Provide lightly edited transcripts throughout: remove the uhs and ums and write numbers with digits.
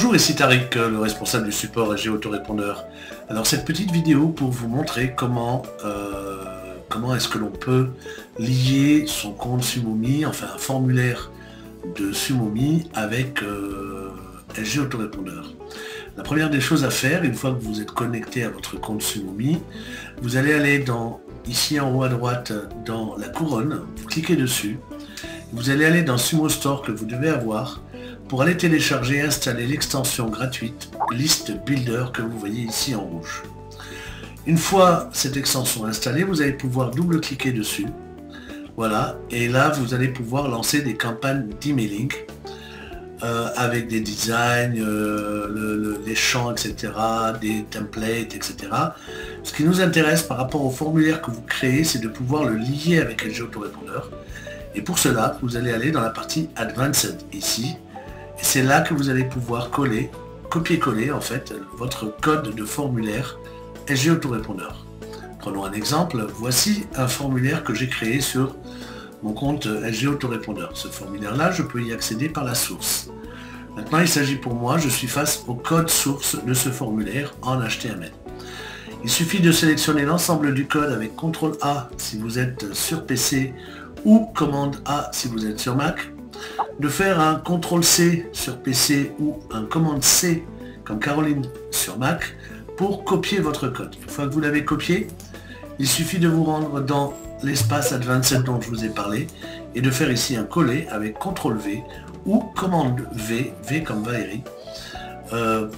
Bonjour, ici Tariq, le responsable du support SG Autorépondeur. Alors cette petite vidéo pour vous montrer comment est-ce que l'on peut lier son compte Sumomi, enfin un formulaire de Sumomi avec SG Autorépondeur. La première des choses à faire, une fois que vous êtes connecté à votre compte Sumomi, vous allez aller ici en haut à droite dans la couronne, vous cliquez dessus, vous allez aller dans Sumo Store que vous devez avoir pour aller télécharger et installer l'extension gratuite List Builder que vous voyez ici en rouge. Une fois cette extension installée, vous allez pouvoir double-cliquer dessus. Voilà, et là vous allez pouvoir lancer des campagnes d'emailing avec des designs, les champs, etc., des templates, etc. Ce qui nous intéresse par rapport au formulaire que vous créez, c'est de pouvoir le lier avec SG Autorépondeur. Et pour cela, vous allez aller dans la partie Advanced ici. Et c'est là que vous allez pouvoir copier-coller en fait votre code de formulaire SG Autorépondeur. Prenons un exemple, voici un formulaire que j'ai créé sur mon compte SG Autorépondeur. Ce formulaire-là, je peux y accéder par la source. Maintenant, il s'agit pour moi, je suis face au code source de ce formulaire en HTML. Il suffit de sélectionner l'ensemble du code avec CTRL A si vous êtes sur PC ou commande A si vous êtes sur Mac, de faire un CTRL C sur PC ou un commande C comme Caroline sur Mac pour copier votre code. Une fois que vous l'avez copié, il suffit de vous rendre dans l'espace Advanced dont je vous ai parlé et de faire ici un coller avec CTRL V ou commande V, V comme Valérie,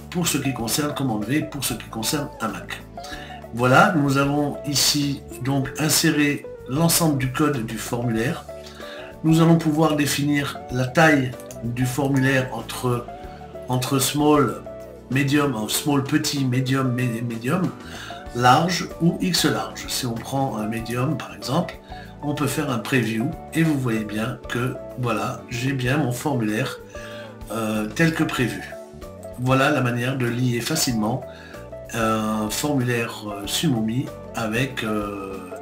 pour ce qui concerne commande V pour ce qui concerne un Mac. Voilà, nous avons ici donc inséré l'ensemble du code du formulaire. Nous allons pouvoir définir la taille du formulaire entre small, medium, small petit, medium, medium, large ou X large. Si on prend un medium par exemple, on peut faire un preview et vous voyez bien que voilà, j'ai bien mon formulaire tel que prévu. Voilà la manière de lier facilement un formulaire Sumomi avec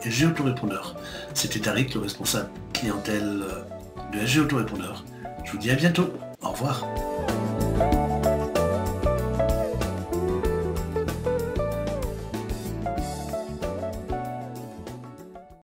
SG Autorépondeur. C'était Tariq, le responsable clientèle de SG Autorépondeur. Je vous dis à bientôt. Au revoir.